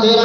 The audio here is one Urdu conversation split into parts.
13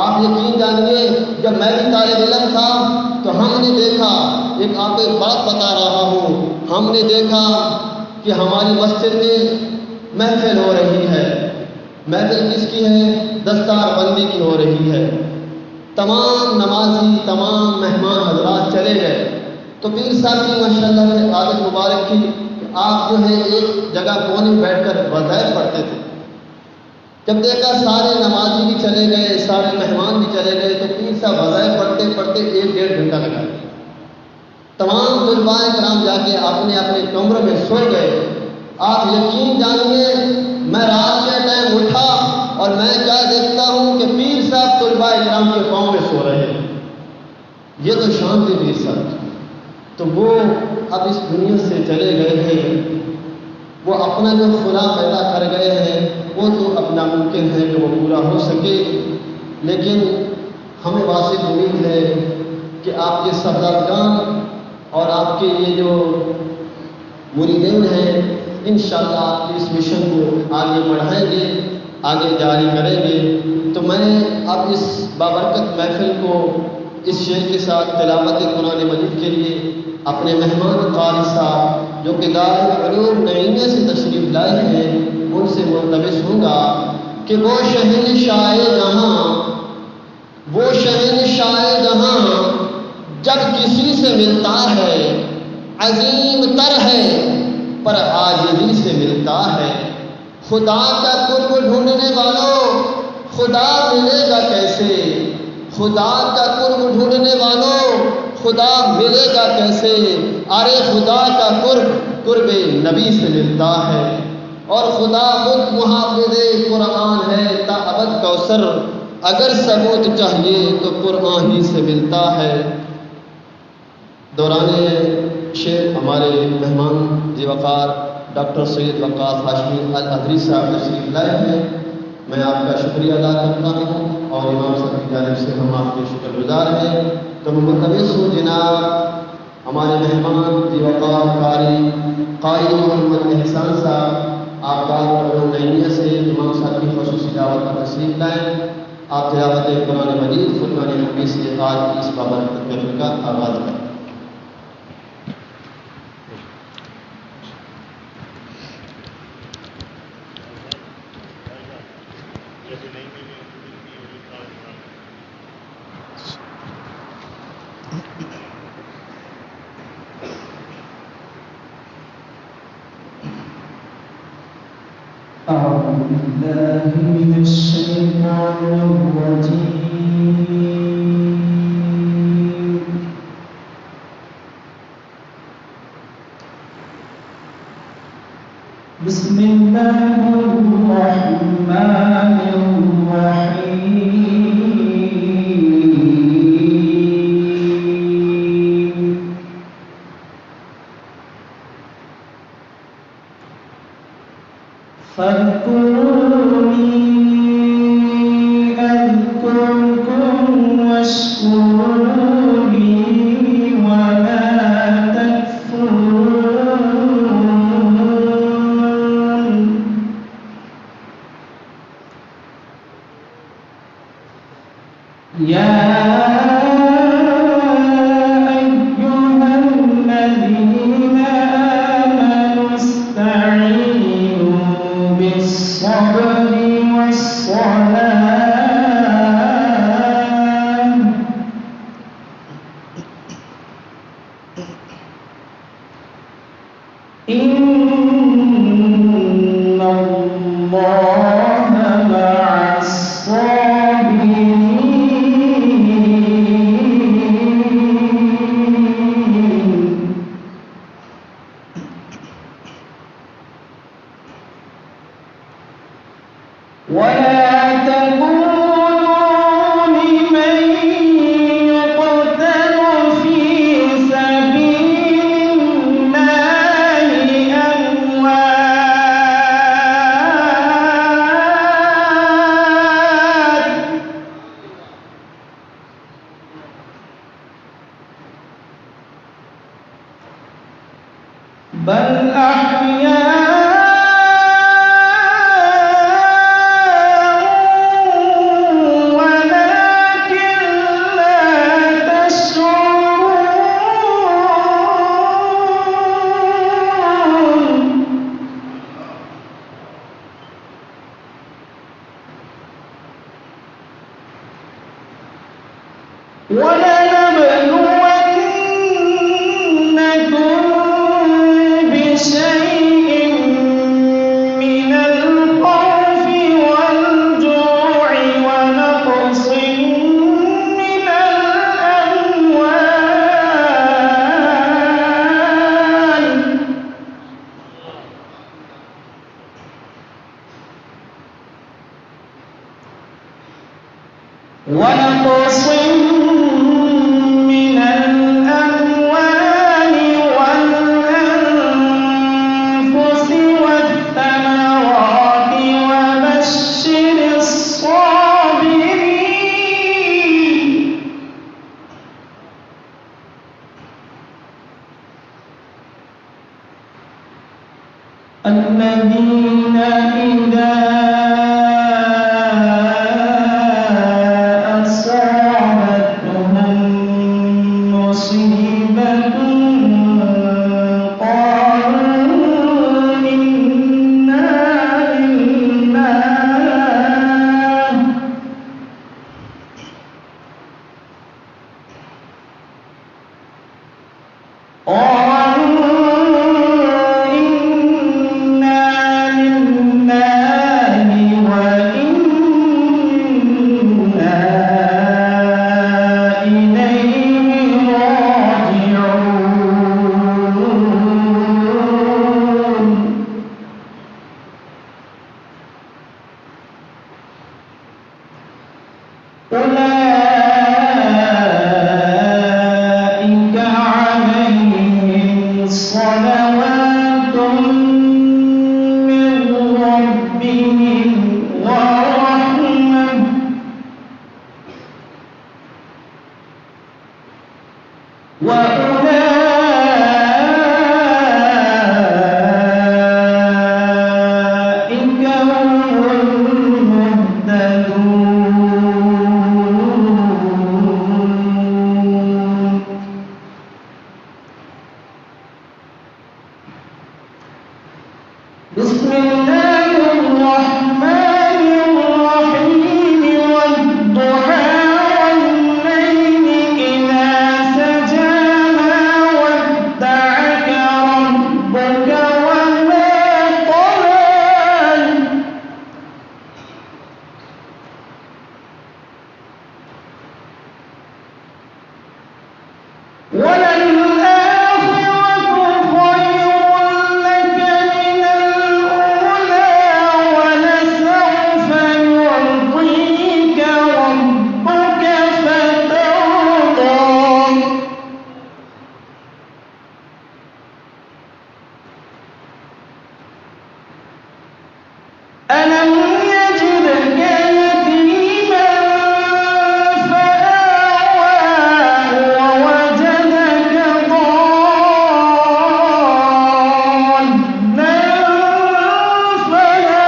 آپ یقین جانیے جب میں بھی طالب علم تھا تو ہم نے دیکھا، آپ کو ایک بات بتا رہا ہوں، ہم نے دیکھا کہ ہماری مسجد میں محفل ہو رہی ہے۔ محفل کس کی ہے؟ دستار بندی کی ہو رہی ہے۔ تمام نمازی، تمام مہمان حضرات چلے گئے تو پیر صاحب کی ماشاءاللہ سے عادت مبارک تھی کہ آپ جو ہے ایک جگہ کونے میں بیٹھ کر وظائف پڑھتے تھے۔ جب دیکھا سارے نمازی بھی چلے گئے، سارے مہمان بھی چلے گئے تو پیر صاحب وظائف پڑھتے پڑھتے 1-1.5 گھنٹہ لگا۔ تمام طلباء کرام جا کے اپنے اپنے کمروں میں سو گئے۔ آپ یقین جانیے میں رات کے ٹائم اٹھا اور میں کیا دیکھتا ہوں کہ پیر صاحب طلباء کرام کے پاؤں میں سو رہے ہیں۔ یہ تو شان تھی پیر صاحب۔ تو وہ اب اس دنیا سے چلے گئے ہیں، وہ اپنا جو خدا پیدا کر گئے ہیں وہ تو اپنا ممکن ہے کہ وہ پورا ہو سکے، لیکن ہمیں واثق امید ہے کہ آپ کے صحابگان اور آپ کے یہ جو مریدین ہیں انشاءاللہ آپ کے اس مشن کو آگے بڑھائیں گے، آگے جاری کریں گے۔ تو میں اب اس بابرکت محفل کو اس شعر کے ساتھ تلاوت قرآن مجید کے لیے اپنے مہمان قاری صاحب جو کہ دارالعلوم نعیمیہ سے تشریف لائے ہیں ان سے ملتمس ہوں گا کہ وہ شہنشاہ جہاں، وہ شہنشاہ جہاں جب کسی سے ملتا ہے عظیم تر ہے پر عاجزی سے ملتا ہے۔ خدا کا قرب ڈھونڈنے والوں خدا ملے گا کیسے؟ خدا کا قرب ڈھونڈنے والوں خدا ملے گا کیسے؟ ارے خدا کا قرب نبی سے ملتا ہے، اور خدا خود محافظ قرآن ہے تا ابد کوثر، اگر ثبوت چاہیے تو قرآن ہی سے ملتا ہے۔ دوران شعر ہمارے مہمان ذی وقار ڈاکٹر سید وقاص ہاشمی الازہری صاحب تشریف لائے ہیں۔ میں آپ کا شکریہ ادا کرتا ہوں اور امام صاحب کی جانب سے ہم آپ کے شکر گزار ہیں۔ تو میں ملتمس ہوں جناب ہمارے مہمان ذی وقار قاری محمد احسان صاحب، آپ دارالعلوم نعیمیہ سے امام صاحب کی خصوصی دعوت پر تشریف لائیں۔ آپ تلاوت قرآن مجید فرقان حمید سے آج کی اس بابرکت محفل کا آغاز کریں۔ أعوذ بالله من الشيطان الرجيم بسم الله الرحمن الرحيم فاذكروني أذكركم واشكروا لي ولا تكفرون يا أيها الذين آمنوا استعينوا بالصبر والصلاة إن الله مع الصابرين ولا تقولوا لمن يقتل في سبيل الله أموات بل أحياء ولا ولنبلونكم بشيء من الخوف والجوع ونقص من الأموال ونقص من الأموال والأنفس والثمرات وبشر الصابرين الذين إذا أصابتهم مصيبة قالوا إنا لله أولئك عليهم صلوات من ربهم ورحمة وأولئك هم المهتدون بسم الله الرحمن الرحيم والضحى والليل إذا سجى ما ودعك ربك وما قلى وللآخرة خير لك من الأولى ولسوف يعطيك ربك فترضى ألم يجدك يتيما فآوى ووجدك ضالا فهدى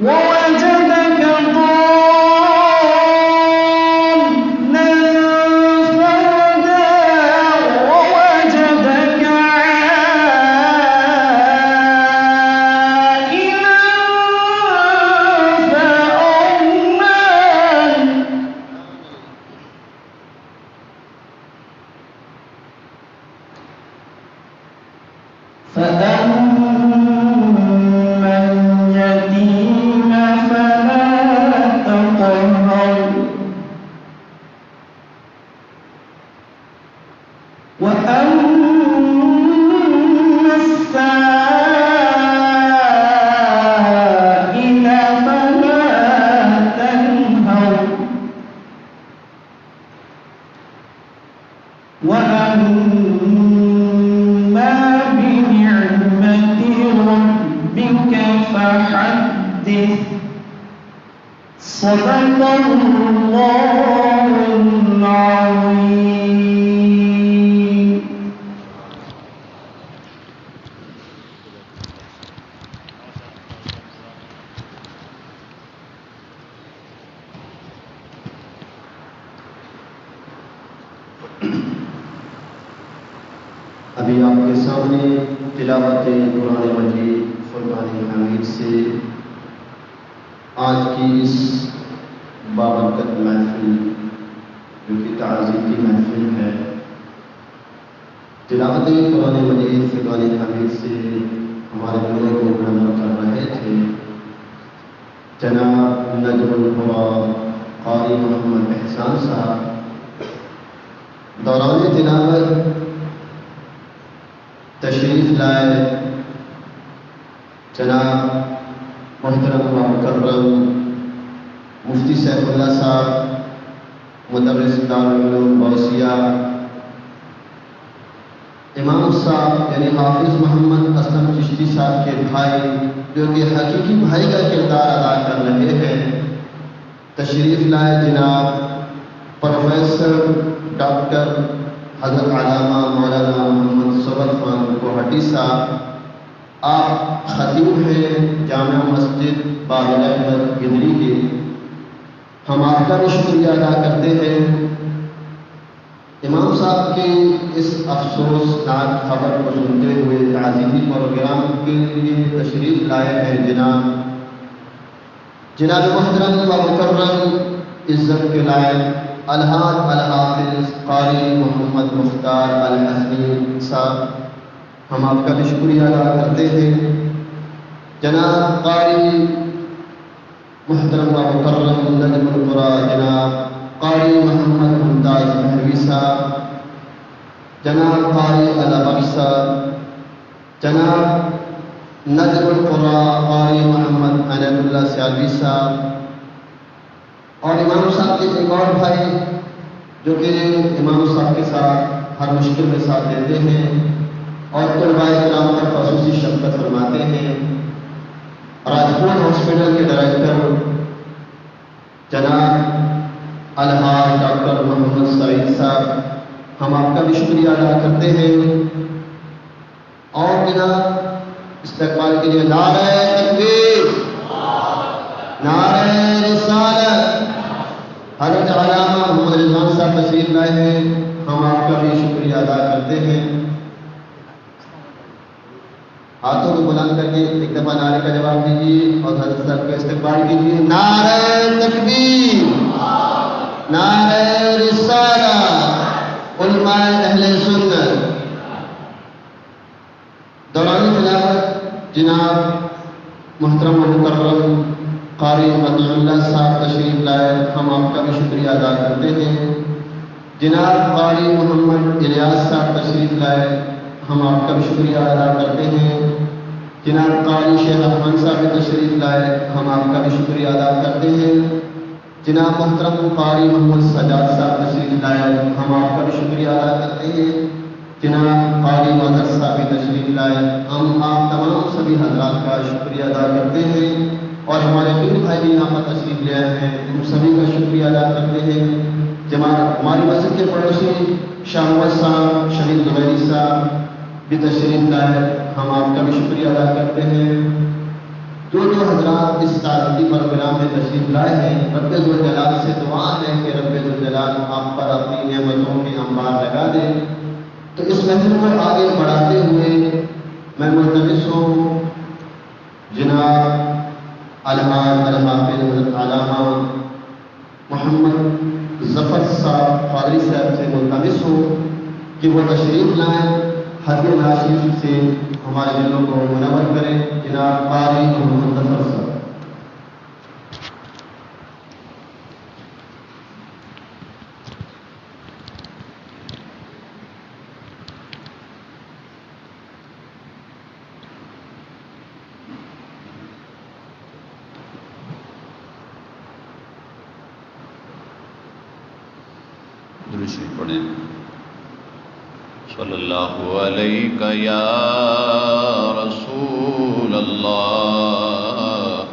ووجدك ضالا فهدى ووجدك عائلا فأما اليتيم فلا تقهر وأما السائل فلا تنهر وأما بنعمة ربك فحدث صدق الله العظيم. ابھی آپ کے سامنے تلاوت قرآن مجید فرقان حمید سے آج کی اس بابرکت محفل جو کہ تعزیت کی محفل ہے، تلاوت قرآن مجید فرقان حمید سے ہمارے دلوں کو منور کر رہے تھے جناب نجم القرا قاری محمد احسان صاحب۔ دوران تلاوت تشریف لائے جناب محترم و مکرم مفتی سیف اللہ صاحب، مدرس دارالعلوم غوثیہ، امام صاحب یعنی حافظ محمد اسلم چشتی صاحب کے بھائی، جو کہ حقیقی بھائی کا کردار ادا کر رہے ہیں، تشریف لائے جناب پروفیسر ڈاکٹر حضرت علامہ مولانا محمد صبر خان کوہٹی صاحب۔ آپ خطیب ہیں جامع مسجد بابل احمد گدری کے، ہم آپ کا بھی شکریہ ادا کرتے ہیں۔ امام صاحب کے اس افسوسناک خبر کو سنتے ہوئے تعزیتی پروگرام کے لیے تشریف لائے ہیں جناب محترم و مکرم عزت کے لائق الحاج الحافظ قاری محمد مختار الحسنی صاحب، ہم آپ کا بھی شکریہ ادا کرتے ہیں۔ جناب قاری محترم و مکرم نجم القرا جناب قاری محمد ممتاز مہروی صاحب، جناب قاری الابخش صاحب، جناب نجم القرا قاری محمد عنایت اللہ سیالوی صاحب، اور امام صاحب کے ایک اور بھائی جو کہ امام صاحب کے ساتھ ہر مشکل میں ساتھ دیتے ہیں اور طلباء کرام پر خصوصی شفقت فرماتے ہیں، راجپور ہاسپٹل کے ڈائریکٹر جناب الحاج ڈاکٹر محمد سعید صاحب، ہم آپ کا بھی شکریہ ادا کرتے ہیں۔ اور جناب استقبال کے لیے نعرہ تکبیر، نعرہ رسالت، حضرت علامہ محمد رضوان صاحب تشریف لائے ہیں، ہم آپ کا بھی شکریہ ادا کرتے ہیں۔ ہاتھوں کو بلند کر کے ایک دفعہ نعرے کا جواب دیجیے اور حضرت صاحب کا استقبال کیجیے۔ نعرہ تکبیر، نعرہ رسالت، علماء اہل سنت۔ دوران تلاوت جناب محترم و مکرم قاری عطیہ اللہ صاحب تشریف لائے، ہم آپ کا بھی شکریہ ادا کرتے ہیں۔ جناب قاری محمد الیاس صاحب تشریف لائے، ہم آپ کا بھی شکریہ ادا کرتے ہیں۔ جناب قاری شیخ احمد صاحب تشریف لائے، ہم آپ کا بھی شکریہ ادا کرتے ہیں۔ جناب محترم قاری محمد سجاد صاحب تشریف لائے، ہم آپ کا بھی شکریہ ادا کرتے ہیں۔ جناب قاری مدر صاحب تشریف لائے، ہم آپ تمام سبھی حضرات کا شکریہ ادا کرتے ہیں، اور ہمارے پیر بھائی بھی یہاں پر تشریف لے آئے ہیں، ہم سبھی کا شکریہ ادا کرتے ہیں۔ ہماری مسجد کے پڑوسی شاہ محمد صاحب شہید زبیری صاحب بھی تشریف لائے، ہم آپ کا بھی شکریہ ادا کرتے ہیں۔ جو حضرات اس تعزیتی پروگرام میں تشریف لائے ہیں، رب ذوالجلال سے دعا ہے کہ رب ذوالجلال آپ پر اپنی نعمتوں کے انبار لگا دے۔ تو اس محفل کو آگے بڑھاتے ہوئے میں ملتمس ہوں جناب الحاج الحافظ حضرت علامہ محمد ظفر صاحب قادری صاحب سے ملتمس ہوں کہ وہ تشریف لائیں، ہدیہ ناشر سے ہمارے دلوں کو منور کریں۔ جناب قاری محمد ظفر صاحب۔ درود شریف پڑھیں۔ صلی اللہ علیہ یا رسول اللہ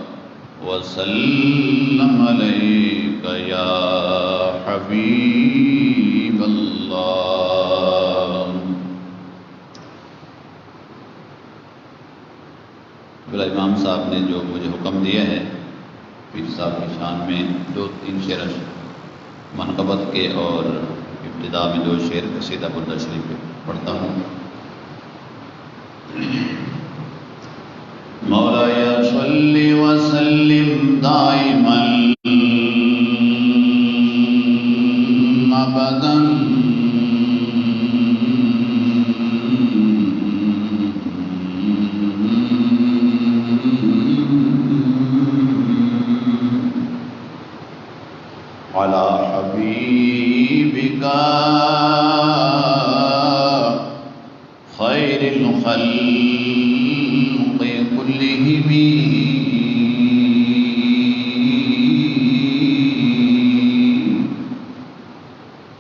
وسلم علیک یا حبیب اللہ۔ بلا امام صاحب نے جو مجھے حکم دیا ہے پیر صاحب کی شان میں 2-3 شعر منقبت کے اور ابتدا میں 2 شعر قصیدہ بردہ شریف پڑھتا ہوں۔ خير الخلق كلهم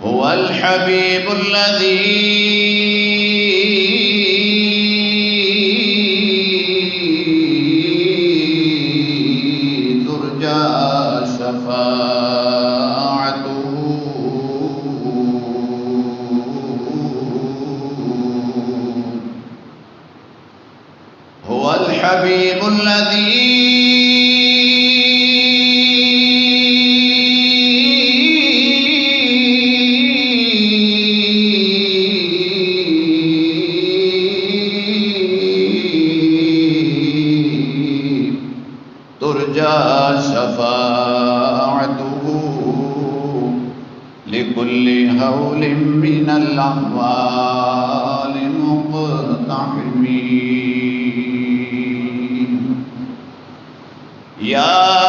هو الحبيب الذي ترجى شفاعته هو الحبيب ترجى شفاعته لكل هول من الأهوال مقتحمين يا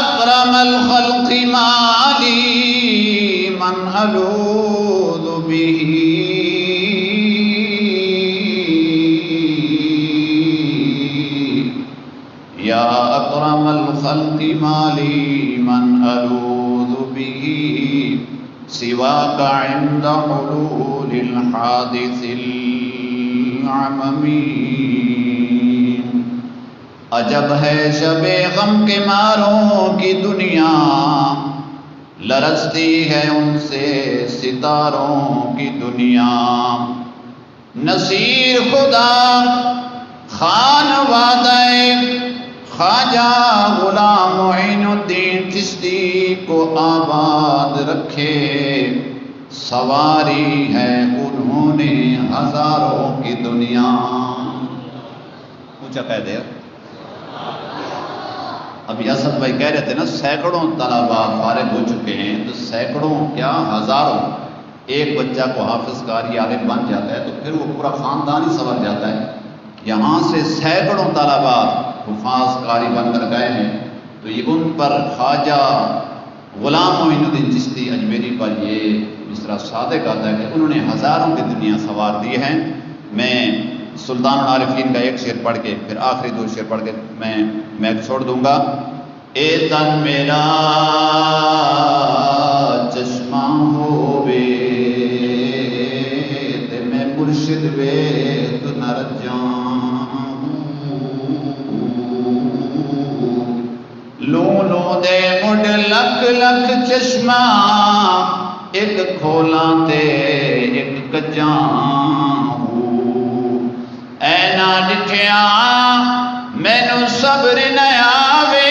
أكرم الخلق ما لي من ألوذ به يا أكرم الخلق ما لي من ألوذ به سواك عند حلول الحادث العممي عجب ہے شب غم کے ماروں کی دنیا لرزتی ہے ان سے ستاروں کی دنیا نصیر خدا خان وعدہ خواجہ غلام معین الدین چشتی کو آباد رکھے سواری ہے انہوں نے ہزاروں کی دنیا اونچا کہہ دے ابھی اسد بھائی کہہ رہے تھے نا سینکڑوں طلبا فارغ ہو چکے ہیں تو سینکڑوں کیا ہزاروں ایک بچہ کو حافظ قاری عالم بن جاتا ہے تو پھر وہ پورا خاندان ہی سنور جاتا ہے یہاں سے سینکڑوں طلبا حفاظ قاری بن کر گئے ہیں تو یہ ان پر خواجہ غلام معین الدین چشتی اجمیری پر یہ مصرع صادق آتا ہے کہ انہوں نے ہزاروں کی دنیا سوار دی ہیں میں سلطان العارفین کا ایک شعر پڑھ کے پھر آخری دو شعر پڑھ کے میں چھوڑ دوں گا اے تن میرا چشمہ ہووے تے میں مرشد ویکھ نہ رجاں لوں لوں دے مڈ لکھ لکھ چشمہ ایک کھولاں تے ایک کجاں اینا ڈٹھیا مینو صبر نہ آوے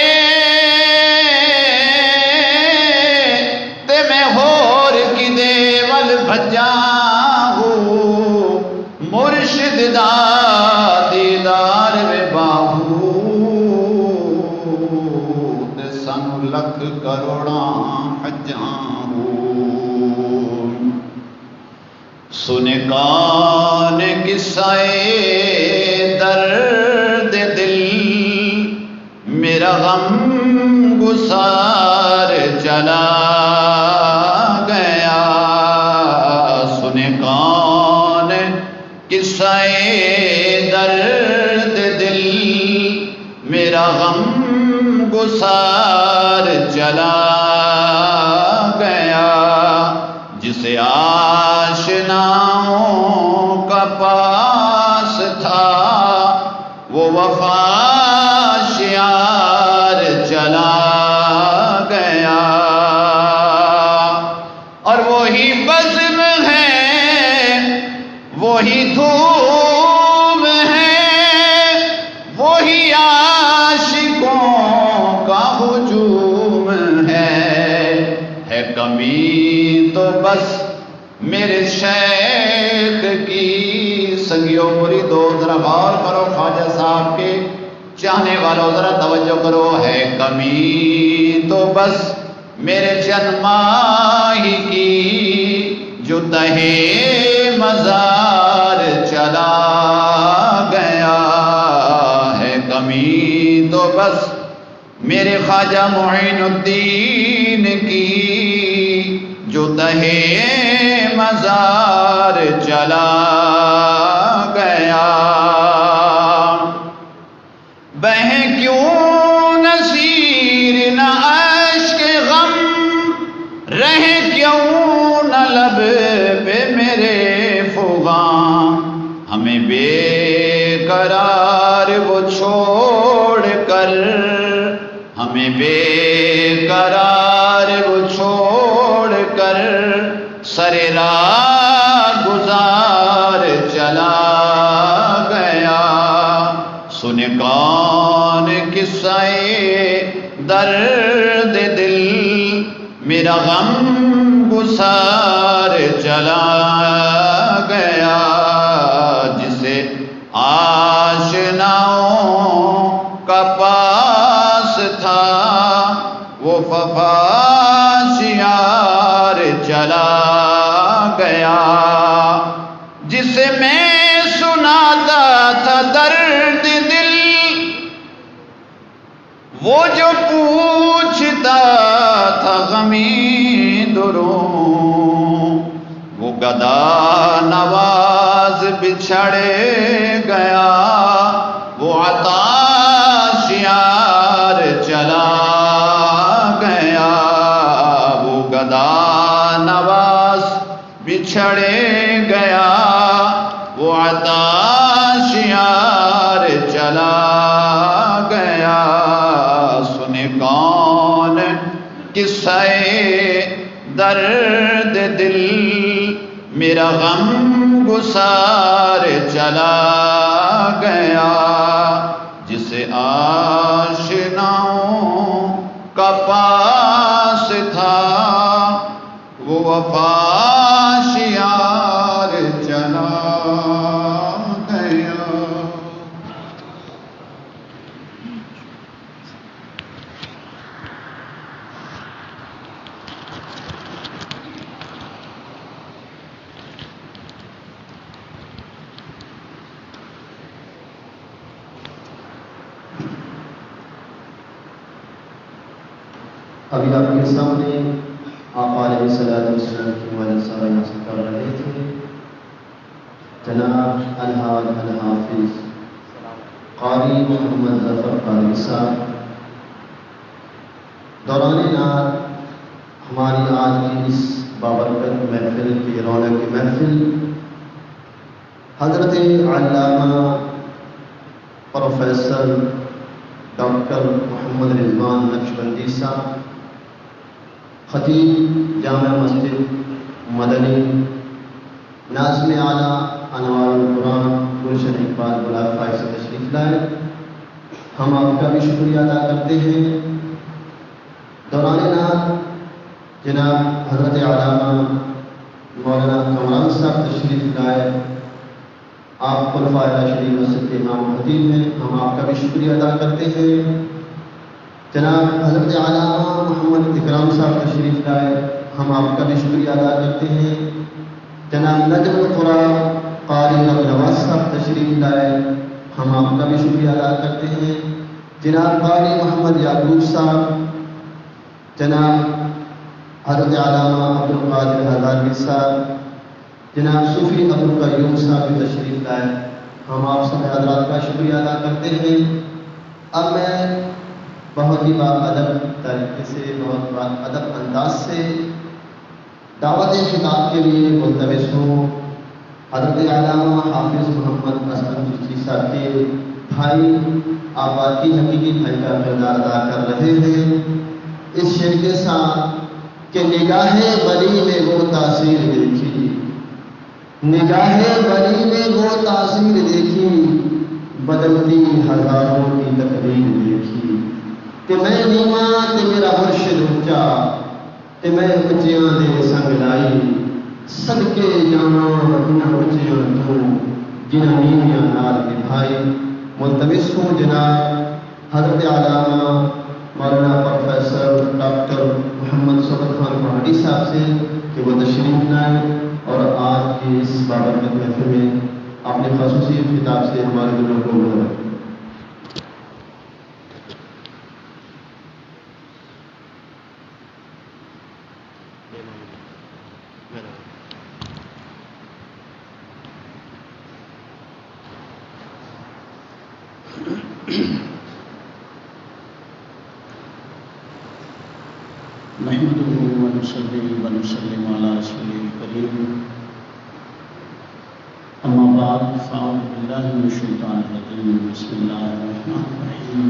تے میں ہور کدے ول بھجاں مرشد دا دیدار وے باہو تے سانو لکھ کروڑاں حجاں سنے کون قصہ درد دل میرا غم گسار چلا گیا سنے کون قصہ درد دل میرا غم گسار چلا گیا جسے آشناؤں کا پاس تھا وہ وفا شیار چلا گیا اور وہی بزم ہے وہی دھوم ہے وہی عاشقوں کا ہجوم ہے کمی تو بس میرے شیخ کی سنگیوں مریدو ذرا غور کرو خواجہ صاحب کے چاہنے والوں ذرا توجہ کرو ہے کمی تو بس میرے جنماہی کی جو تہے مزار چلا غمی تو بس میرے خواجہ معین الدین کی جو تہے مزار چلا گیا، بہے کیوں نصیر نہ اشک غم، رہے کیوں نہ لب پہ میرے فغاں، ہمیں بے قرار وہ چھوڑ کر، ہمیں بے قرار وہ چھوڑ کر سر راہ گزار چلا گیا۔ سنے کون قصہ درد دل، میرا غم گسار چلا گیا، جسے آشناؤں کا پاس تھا وہ وفا شیار چلا گیا، جسے میں سناتا تھا درد دل، وہ جو پوچھتا تھا غمی دروں، وہ گدا نواز بچھڑ گیا، وہ عطا شیار چلا گیا، وہ گدا نواز بچھڑ گیا، وہ عطا شیار چلا گیا۔ سنے کون قصہ درد دل، میرا غم گسار چلا گیا، جسے آشناؤں کا پاس تھا وہ وفا شیار چلا گیا۔ ابھی آپ کے سامنے آقا علیہ السلام کی مدرسہ نصب کر رہے تھے جناب الحاج الحافظ قاری محمد ظفر قاری صاحب۔ دوران نعت ہماری آج کی اس بابرکت محفل کی رونق محفل حضرت علامہ پروفیسر ڈاکٹر محمد رضوان نقشبندی صاحب، خطیب جامع مسجد مدنی، ناظم اعلیٰ انوار القرآن گلشن اقبال بلاک فائز سے تشریف لائے، ہم آپ کا بھی شکریہ ادا کرتے ہیں۔ دوران نعت جناب حضرت علامہ مولانا کمران صاحب تشریف لائے، آپ خلفائے راشدین مسجد کے امام خطیب ہیں، ہم آپ کا بھی شکریہ ادا کرتے ہیں۔ جناب حضرت علامہ محمد اکرام صاحب تشریف لائے، ہم آپ کا بھی شکریہ ادا کرتے ہیں۔ جناب نجم القرآن قاری نواز صاحب تشریف لائے، ہم آپ کا بھی شکریہ ادا کرتے ہیں۔ جناب قاری محمد یعقوب صاحب، جناب حضرت علامہ عبدالقادر ہزاروی صاحب، جناب صوفی عبدالقیوم صاحب بھی تشریف لائے، ہم آپ سب حضرات کا شکریہ ادا کرتے ہیں۔ اب میں بہت ہی باادب طریقے سے، بہت باادب انداز سے دعوت خطاب کے لیے ملتمس ہوں۔ حضرت علامہ حافظ محمد اسلم چشتی صاحب کے بھائی آباد کی حقیقی بھائی کا کردار ادا کر رہے ہیں اس شعر کے ساتھ کہ نگاہ بری میں وہ تاثیر دیکھی، نگاہ بری میں وہ تاثیر دیکھی، بدلتی ہزاروں کی تقدیر دیکھی، کہ میں نیما تے میرا مرشد اونچا، تے میں اونچیاں دے سنگ لائی، صدقے جاواں انہاں اونچیاں تو جنہاں نیویاں نال نبھائی۔ ملتمس ہوں جناب حضرت علامہ مولانا پروفیسر ڈاکٹر محمد صبر خان پہاڑی صاحب سے کہ وہ تشریف لائیں اور آج کی اس بابرکت محفل میں اپنے خصوصی خطاب سے ہمارے دلوں کو بلائیں۔ نحمده ونصلي ونسلم على رسوله الكريم أما بعد فأعوذ بالله من الشيطان الرجيم بسم الله الرحمن الرحيم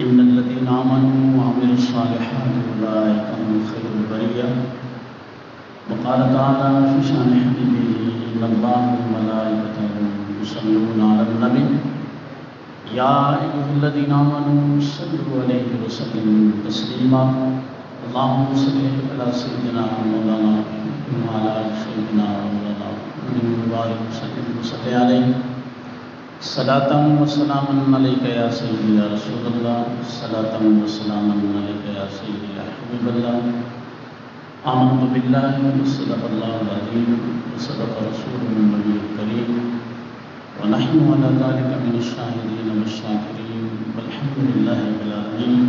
إن الذين آمنوا وعملوا الصالحات أولئك هم خير البرية وقال تعالى في شأن حبيبه إن الله وملائكته يصلون على النبي يا أيها الذين آمنوا صلوا عليه وسلموا تسليما اللهم صل على سيدنا مولانا وعلى آل سيدنا مولانا وبارك وسلم عليه صلاة وسلاما عليك يا سيدي يا رسول الله صلاة وسلاما عليك يا سيدي يا حبيب الله آمنت بالله وصدق الله العظيم وصدق رسوله النبي الكريم ونحن على ذلك من الشاهدين والشاكرين والحمد لله رب العالمين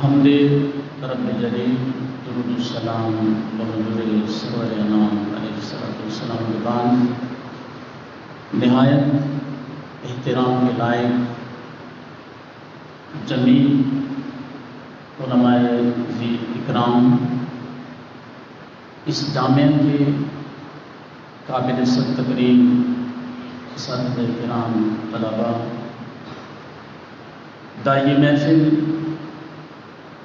حمد رب جلیل درود السلام بحضور سرور انام علیہ السلام کے بعد نہایت احترام کے لائق جمیل علماء ذی اکرام اس جامعہ کے قابل صد تقریب اساتذہ کرام طلباء داعی محفل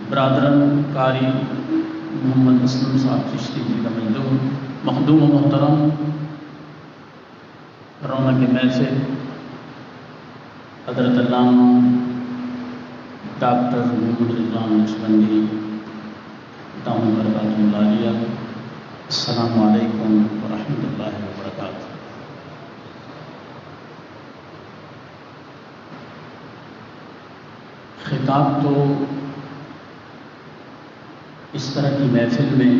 برادران قاری محمد اسلم صاحب چشتی جی کا مخدوم و محترم رونق محفل حضرت علامہ ڈاکٹر محمد رضوان نقشبندی دامن برکاتہ العالیہ السلام علیکم ورحمۃ اللہ وبرکاتہ۔ خطاب تو اس طرح کی محفل میں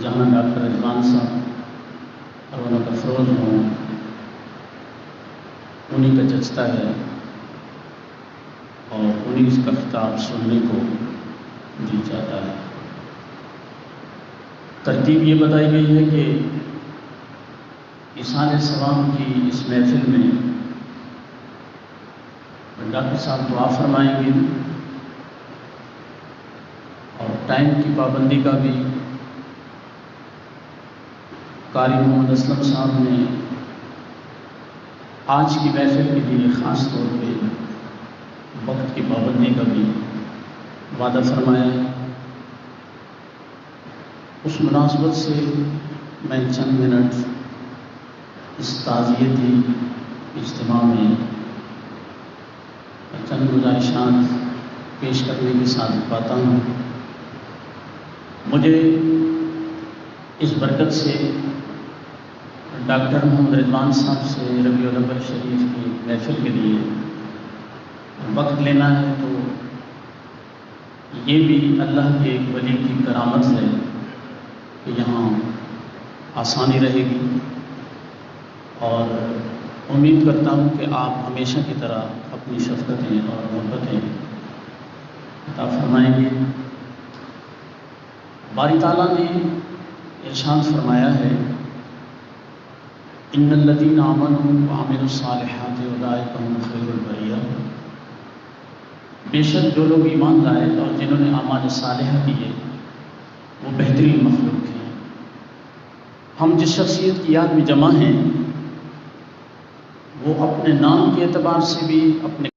جہاں ڈاکٹر رضوان صاحب رونق افروز ہوں انہیں کا جچتا ہے اور انہیں اس کا خطاب سننے کو جی چاہتا ہے۔ ترتیب یہ بتائی گئی ہے کہ ایصال ثواب کی اس محفل میں ڈاکٹر صاحب دعا فرمائیں گے اور ٹائم کی پابندی کا بھی قاری محمد اسلم صاحب نے آج کی محفل کے لیے خاص طور پہ وقت کی پابندی کا بھی وعدہ فرمایا ہے۔ اس مناسبت سے میں چند منٹ اس تعزیتی اجتماع میں چند گزارشات پیش کرنے کے ساتھ پاتا ہوں۔ مجھے اس برکت سے ڈاکٹر محمد رضوان صاحب سے ربیع الاول شریف کی محفل کے لیے وقت لینا ہے، تو یہ بھی اللہ کے ایک ولی کی کرامت ہے کہ یہاں آسانی رہے گی، اور امید کرتا ہوں کہ آپ ہمیشہ کی طرح اپنی شفقتیں اور محبتیں عطا فرمائیں گے۔ باری تعالیٰ نے ارشاد فرمایا ہے ان الذین آمنوا وعملوا الصالحات اولئک هم خیر البریہ، بے شک جو لوگ ایمان لائے اور جنہوں نے اعمال صالحہ کیے وہ بہترین مخلوق ہیں۔ ہم جس شخصیت کی یاد میں جمع ہیں وہ اپنے نام کے اعتبار سے بھی، اپنے